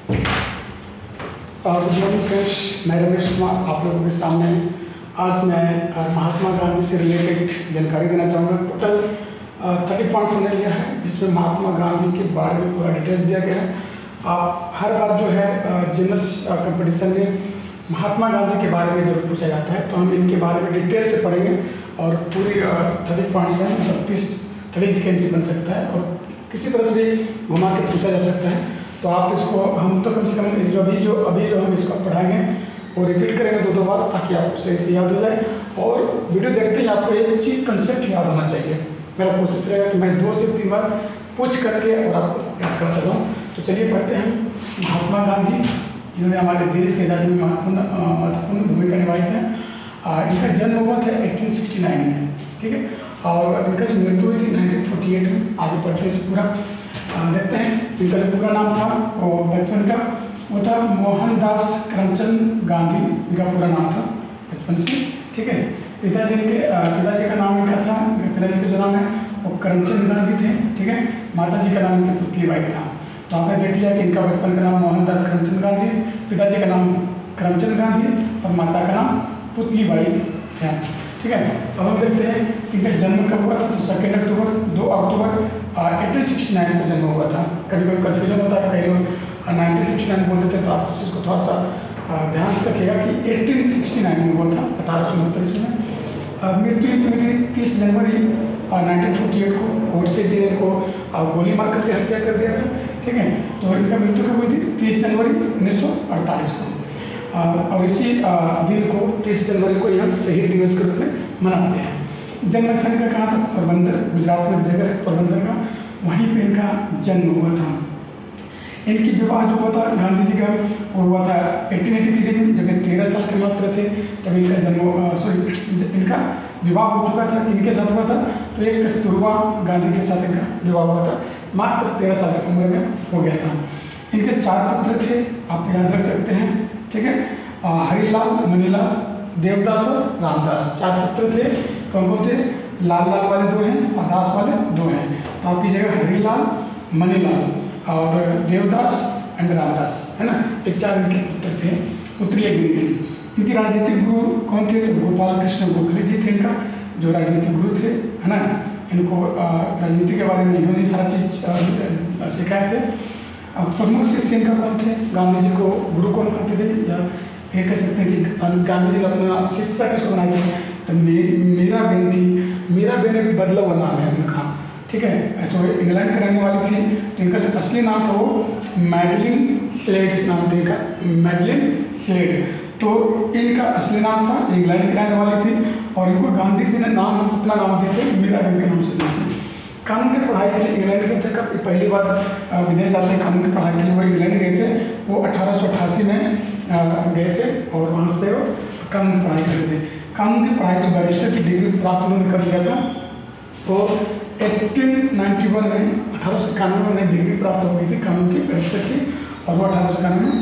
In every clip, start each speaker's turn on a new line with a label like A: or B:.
A: Good morning friends, मैं रमेश कुमार आप लोगों के सामने आज मैं महात्मा गांधी से रिलेटेड जानकारी देना चाहूँगा। टोटल 30 पॉइंट्स हमने लिया है जिसमें महात्मा गांधी के बारे में पूरा डिटेल्स दिया गया है। हर बार जो है जनरल कंपटीशन में महात्मा गांधी के बारे में जरूर पूछा जाता है, तो हम इनके बारे में डिटेल से पढ़ेंगे और पूरी 30 पॉइंट्स हैं, मतलब 30 सेकेंड बन सकता है और किसी तरह से भी घुमा के पूछा जा सकता है। तो आप इसको हम तो कम से कम अभी जो हम इसको पढ़ाएंगे वो रिपीट करेंगे 2 बार, ताकि आपको सही से याद हो जाए। और वीडियो देखते ही आपको एक चीज़ कंसेप्ट याद होना चाहिए। मेरा कोशिश रहेगा कि मैं 2 से 3 बार पूछ करके और आपको याद करता जाऊँ। तो चलिए पढ़ते हैं। महात्मा गांधी जिन्होंने हमारे देश के आज़ादी में महत्वपूर्ण भूमिका निभाई थी। इनका जन्म हुआ था 1869 में, ठीक है, और इनका जो मृत्यु हुई थी 1948 में। आगे पढ़ते हैं पूरा देखते हैं। इनका जो पूरा नाम था और बचपन का वो था मोहनदास करमचंद गांधी, इनका पूरा नाम था बचपन से, ठीक है। पिताजी का नाम इनका था, पिताजी का जो नाम है वो करमचंद गांधी थे, ठीक है। माताजी का नाम इनकी पुतलीबाई था। तो आपने देख लिया कि इनका बचपन का नाम मोहनदास करमचंद गांधी, पिताजी का नाम करमचंद गांधी और माता का नाम पुतलीबाई था, ठीक है। अब हम देखते हैं इनका जन्म कब हुआ था। तो 2 अक्टूबर 1869 को जन्म हुआ था। कभी कभी कन्फ्यूजन होता है, कई लोग 1969 बोल देते हैं, तो आप इस चीज़ को थोड़ा सा ध्यान से रखिएगा कि 1869 में हुआ था, 1869 में। मृत्यु हुई थी 30 जनवरी 1948 को। कोर्ट से जी को गोली मार करके हत्या कर दिया था, ठीक है। तो इनका मृत्यु कब हुई थी? 30 जनवरी 1948 को। और इसी दिन को 30 जनवरी को हम शहीद दिवस के रूप में मनाते हैं। जन्म स्थान का कहाँ था? पोरबंदर, गुजरात में जगह है पोरबंदर का, वहीं पे इनका जन्म हुआ था। इनकी विवाह जो हुआ था गांधी जी का वो हुआ था 1883 में, जब 13 साल के मात्र थे तब इनका इनका विवाह हो चुका था। इनके साथ हुआ था तो एक कस्तूरबा गांधी के साथ इनका विवाह हुआ था, मात्र 13 साल की उम्र में हो गया था। इनके 4 पुत्र थे, आप याद रख सकते हैं, ठीक है। हरिलाल, मनीलाल, देवदास और रामदास 4 पुत्र थे। कौन कौन थे? लाल वाले 2 हैं और दास वाले 2 हैं। तो आप कीजिएगा हरिलाल, मनीलाल और देवदास एंड रामदास, है ना। ये 4 इनके पुत्र थे, पुत्री एक भी थी। इनके राजनीतिक गुरु कौन थे? तो गोपाल कृष्ण गोखले जी थे इनका, जो राजनीतिक गुरु थे, है ना। इनको राजनीति के बारे में इन्होंने सारा चीज़ सिखाए थे। अब प्रमुख शिष्य इनका कौन थे? गांधी जी को गुरु कौन मानते थे, या ये कह सकते हैं कि गांधी जी ने अपना शिष्य किसको बनाया था? तो मीरा बेन थी। मीरा बेन एक बदला हुआ नाम है उनका, ठीक है। ऐसे वो इंग्लैंड की रहने वाली थी। तो इनका जो असली नाम था वो मैडलिन स्लेड नाम था इनका, मैडलिन स्लेड। तो इनका असली नाम था, इंग्लैंड की रहने वाली थी और इनको गांधी जी ने अपना नाम दिए थे मीरा बेन के नाम से दिए थे। कानून की पढ़ाई के लिए इंग्लैंड गए थे। कब पहली बार विदेश जाते हैं कानून की पढ़ाई के लिए वो इंग्लैंड गए थे। वो 1888 में गए थे और वहाँ पे वो कानून की पढ़ाई कर रहे थे। कानून की पढ़ाई की बैरिस्टर की डिग्री प्राप्त उन्होंने कर लिया था। तो 1891 में 1891 में उन्हें डिग्री प्राप्त हो गई थी कानून की बैरिस्टर की, और वो 1891 में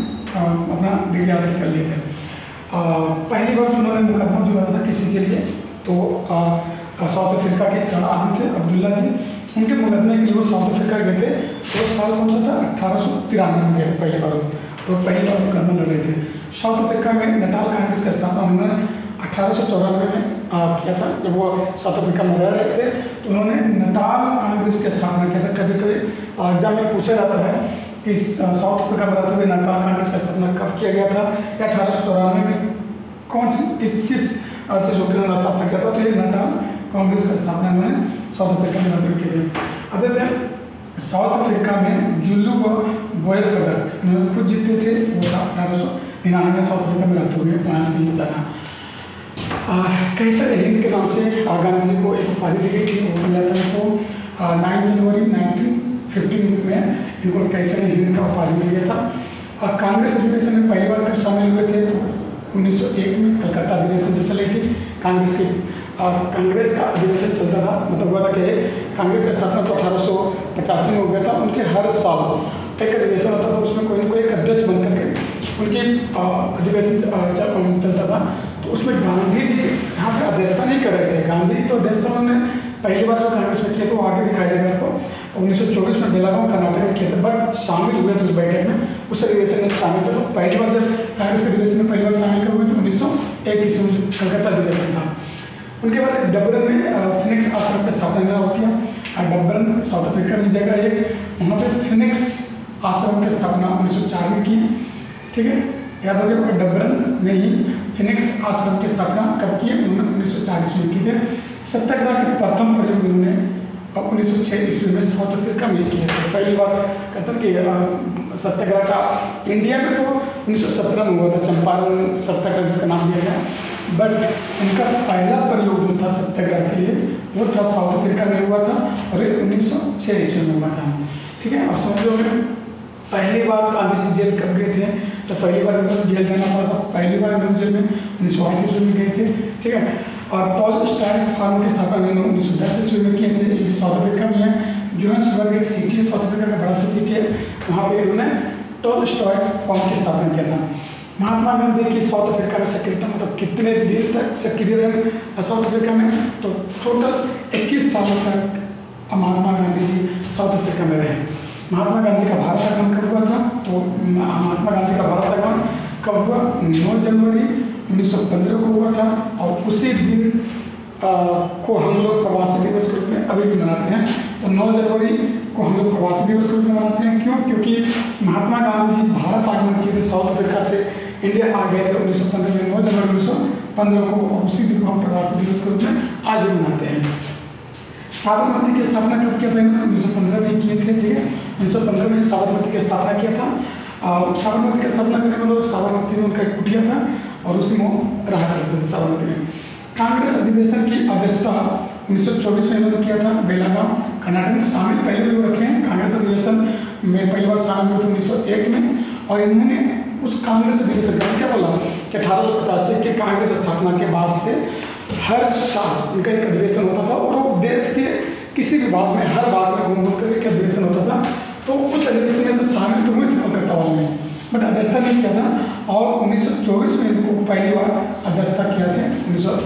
A: अपना डिग्री हासिल कर लिए थे। पहली बार जो उन्होंने मुकदमा जो लड़ा था किसी के लिए, तो साउथ अफ्रीका के आदमी थे अब्दुल्ला जी, उनके मुकदमे के लिए वो साउथ अफ्रीका गए थे। तो साल कौन सा था? 1893 में गए थे पहली बार। तो पहली बार मुकदमा लड़ रहे थे। साउथ अफ्रीका में नटाल कांग्रेस का स्थापना उन्होंने 1894 में किया था। जब वो साउथ अफ्रीका में रह रहे थे तो उन्होंने नटाल कांग्रेस की स्थापना किया था। कभी कभी एग्जाम में पूछा जाता है कि साउथ अफ्रीका में रहते हुए नटाल कांग्रेस का स्थापना कब किया गया था, या 1894 में कौन सी किस चीज़ों की उन्होंने स्थापना किया था। तो ये नटाल कांग्रेस का स्थापना उन्होंने साउथ अफ्रीका में रहते हुए की थी। अब देखते हैं साउथ अफ्रीका में जुल्लू बोयल पदक उन्होंने खुद जीते थे, वो था 1899 में साउथ अफ्रीका में रहते हुए, वहाँ से जीता था। कैसर हिंद के नाम से गांधी जी को एक उपाधि दी गई थी, वो मिला था इनको 9 जनवरी 1915 में इनको कैसर हिंद का उपाधि दिया गया था। और कांग्रेस अधिवेशन में पहली बार कब शामिल हुए थे? तो 1901 में कलकत्ता अधिवेशन जब चली थी कांग्रेस की। कांग्रेस का अधिवेशन चलता था, मतलब हुआ था कि कांग्रेस का स्थापना तो 1885 में हो गया था। उनके हर साल एक अधिवेशन होता था, उसमें कोई ना कोई एक अध्यक्ष बन करके उनकी अधिवेशन चलता था। तो उसमें गांधी जी यहाँ पर अध्यक्षता नहीं कर रहे थे। गांधी जी तो अध्यक्षता उन्होंने पहली बार जो कांग्रेस में किए थे वो आगे दिखाई देगा आपको। 1924 में बेलागांव कर्नाटक में किए थे, बट शामिल हुए थे उस बैठक में, उस अधिवेशन में शामिल थे। तो पहली बार जब कांग्रेस के अधिवेशन में पहली बार शामिल हुए थे 1901 ईस्वी में कलकत्ता अधिवेशन था। उनके बाद डबरन में फिनिक्स आश्रम की स्थापना किया। डबरन साउथ अफ्रीका में जगह है, वहाँ पर फिनिक्स आश्रम की स्थापना 1904 में की। ठीक है, याद हो गया। डबरन में ही फिनिक्स आश्रम की स्थापना कब की? उन्होंने 1940 में की थे। सत्याग्रह के प्रथम प्रयोग उन्होंने 1906 ईस्वी में साउथ अफ्रीका में किए थे। पहली बार कतल के सत्याग्रह का इंडिया में तो 1917 में हुआ था, चंपारण सत्याग्रह जिसका नाम दिया गया, बट इनका पहला प्रयोग जो था सत्याग्रह के लिए वो था साउथ अफ्रीका में हुआ था और ये 1906 ईस्वी में हुआ था। ठीक है, अब समझ लो पहली बार गांधी जी जेल कब गए थे? तो पहली बार उनको जेल जाना पड़ा था। पहली बार उन्होंने जेल में 1938 में गए थे। ठीक है, और पॉल स्टाइल फार्म की स्थापना उन्होंने 1910 ईस्वी में किए थे। ये साउथ अफ्रीका में है। जोहान्सबर्ग एक सिटी है, साउथ अफ्रीका का बड़ा सा सिटी है, वहाँ पे उन्होंने टॉल स्टॉय फार्म की स्थापना किया था। महात्मा गांधी की साउथ अफ्रीका में सक्रियता मतलब कितने दिन तक सक्रिय रहे साउथ अफ्रीका में? तो टोटल 21 सालों तक महात्मा गांधी जी साउथ अफ्रीका में रहे। महात्मा गांधी का भारत आगमन कब हुआ था? तो महात्मा गांधी का भारत आगमन कब हुआ? 9 जनवरी 1915 को हुआ था, और उसी दिन को हम लोग प्रवासी दिवस के रूप में अभी भी मनाते हैं। तो 9 जनवरी को हम लोग प्रवासी दिवस के रूप में मनाते हैं। क्यों? क्योंकि महात्मा गांधी जी भारत आगमन किए थे, साउथ अफ्रीका से इंडिया आ गए थे 1915 में, 9 जनवरी 1915 को, और उसी दिन को हम प्रवासी दिवस के रूप में आज भी मनाते हैं। साबरमती की स्थापना कब किया था? 1915 में किए थे। ठीक है, 1915 में साबरमती की स्थापना किया था। और साबरमती की स्थापना करने मतलब साबरमती में उनका एक कुटिया था और उसी में रहा करते थे साबरमती में। कांग्रेस अधिवेशन की अध्यक्षता 1924 में इन्होंने किया था, बेलागांव कर्नाटक में। शामिल पहले भी रखे हैं कांग्रेस अधिवेशन में, पहली बार शामिल हुए थे 1901 में, और इन्होंने उस कांग्रेस अधिवेशन का क्या बोला कि 1885 के कांग्रेस स्थापना के बाद से हर साल इनका एक अधिवेशन होता था, और वो देश के किसी भी भाग में, हर भाग में घूम घूम कर अधिवेशन होता था। तो उस अधिवेशन में तो शामिल तो हुए थे कोलकाता वाले में, बट अध्यक्षता नहीं किया था। और 1924 में इनको पहली बार अध्यक्षता किया था,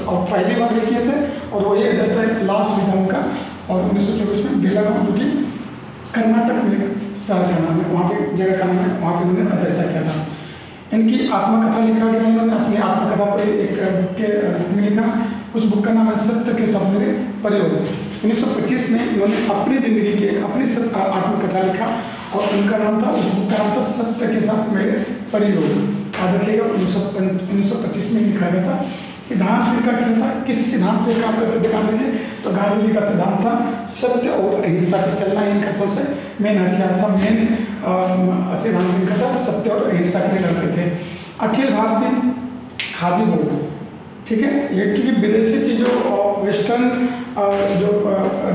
A: और पहली बार ये किए थे, और वही अध्यक्षता लास्ट में था उनका। और 1924 में बेलागांव, जो कि कर्नाटक में शहर का नाम है, वहाँ पे जगह का नाम है, वहाँ पर उन्होंने अध्यक्षता किया था। इनकी आत्मकथा लिखा गया, इन्होंने अपनी आत्मकथा को एक बुक के रूप में लिखा। उस बुक का नाम है सत्य के साथ मेरे प्रयोग। 1925 में इन्होंने अपनी जिंदगी के अपनी आत्मकथा लिखा, और उनका नाम था, उस बुक का नाम था सत्य के साथ मेरे प्रयोग। याद रखिएगा, 1925 में लिखा गया था। सिद्धांत इनका क्या था? किस सिद्धांत पे काम करते थे गांधी जी? तो गांधी जी का सिद्धांत था सत्य और अहिंसा पे चलना, इनका सबसे मेन हथियार था, मेन सिद्धांत इनका था सत्य और अहिंसा के लिए लड़ते थे। अखिल भारतीय खादी बोर्ड, ठीक है, ये क्योंकि विदेशी चीज़ों और वेस्टर्न जो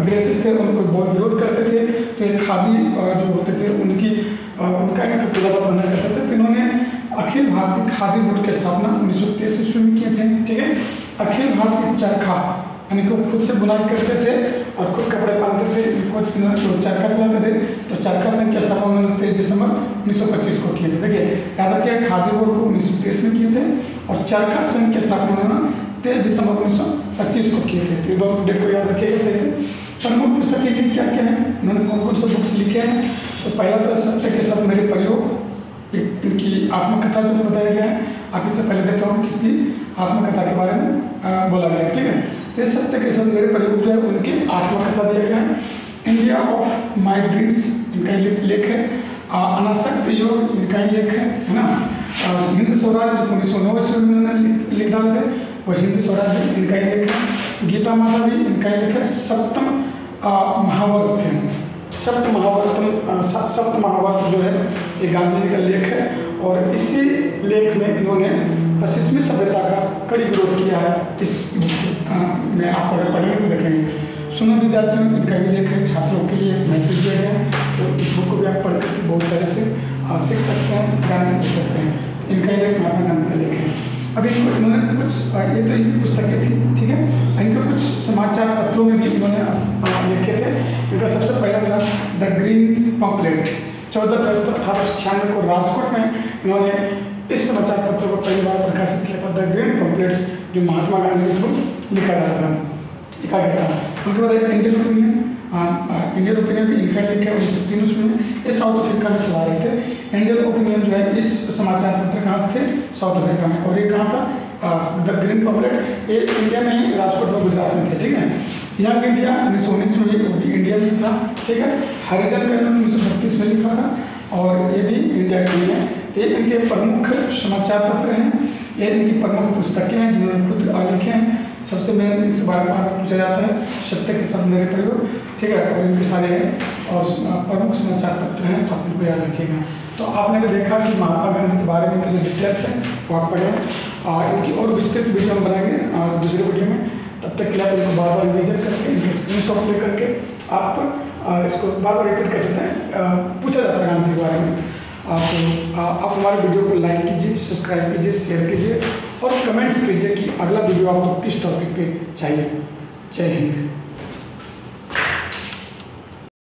A: ड्रेसेस थे उनको बहुत विरोध करते थे, तो ये खादी जो होते थे उनका एक पुतला बना करते थे। तो इन्होंने अखिल भारतीय खादी बोर्ड की स्थापना 1923 ईस्वी में किए थे। ठीक है, अखिल भारतीय चरखा, यानी कि खुद से बुनाई करते थे और खुद कपड़े पहनते थे, इनको चरखा चलाते थे। तो चरखा संघ की स्थापना उन्होंने 23 दिसंबर 1925 को किए थे। देखिए, याद रखिए, खादी बोर्ड को 1923 में किए थे, और चरखा संघ की स्थापना उन्होंने 23 दिसंबर 1925 को किए थे। तो दोनों डेट को याद रखिएगा सही से। प्रमुख पुस्तकें इनकी क्या क्या है, उन्होंने कौन कौन से बुक्स लिखे हैं? तो पहला तो सत्य के साथ मेरे प्रयोग, इनकी आत्मकथा जो बताया गया है, आप इससे पहले देखा हूँ किसकी आत्मकथा के बारे में बोला गया है। ठीक है, तो सत्य के साथ मेरे प्रयोग जो है उनकी आत्मकथा दिया गया है। इंडिया ऑफ माई ड्रीम्स इनका लेख है। अनासक्त योग इनका ही लेख है ना। हिंद स्वराज 1909 ईस्वी में उन्होंने लिख डाल थे, और हिंद स्वराज इनका ही लेख है। गीता माता भी इनका ही लेख है। सप्तम महाभारत जो है ये गांधी जी का लेख है, और इसी लेख में इन्होंने पश्चिमी सभ्यता का कड़ी विरोध किया है। इस में आप अगर पढ़ेंगे तो देखेंगे। सुनो विद्यार्थियों, इनका भी लेख है, छात्रों के लिए मैसेज दिया गया है, तो इस बुक को भी आप पढ़ करके बहुत तरह से सीख सकते हैं, ज्ञान दे सकते हैं। इनका ही लेख महात्मा गांधी का लेख है। अभी इन्होंने कुछ, ये तो इनकी पुस्तकें थी, ठीक है, इनके कुछ समाचार पत्रों में भी इन्होंने लिखे थे। इनका सबसे पहला था द ग्रीन पंपलेट, 14 अगस्त 1896 को राजकोट में इन्होंने इस समाचार पत्र को पहली बार प्रकाशित किया था, द ग्रीन पंपलेट्स, जो महात्मा गांधी को लिखा जाता था। लिखा गया था। उनके बाद एक इंडियन ओपिनियन, इंडियन ओपिनियन भी इनका लिखा है 1903 में। ये साउथ अफ्रीका में चला रहे थे। इंडियन ओपिनियन जो है इस समाचार पत्र कहाँ थे, साउथ अफ्रीका में। और ये कहाँ था, द ग्रीन पब्लिक, ये इंडिया में ही, राजकोट में, गुजरात में थे, ठीक है। यंग इंडिया 1919 में भी इंडिया में था, ठीक है। हरिजन का 1936 में लिखा था और ये भी इंडिया के लिए है। ये इनके प्रमुख समाचार पत्र हैं, ये इनकी प्रमुख पुस्तकें हैं जिन्होंने खुद लिखे हैं। सबसे मेन इस बारे में पूछा जाता है सत्य के शब्द मेरे प्रयोग, ठीक है। और इनके सारे और प्रमुख समाचार पत्र हैं, तो आप इनको याद रखिएगा। तो आपने भी देखा कि महात्मा गांधी के बारे में जो डिटेल्स हैं वो आप पढ़ें। इनकी और विस्तृत वीडियो हम बनाएंगे दूसरे वीडियो में। तब तक के लिए आप इनको बार बार रिविजन करके, इनके स्क्रीनशॉट ले करके आप इसको बार बार रिपीट कर सकते हैं। पूछा जाता है गांधी के बारे में। तो आप हमारे वीडियो को लाइक कीजिए, सब्सक्राइब कीजिए, शेयर कीजिए और कमेंट्स कीजिए कि अगला वीडियो आपको किस टॉपिक पे चाहिए। जय हिंद।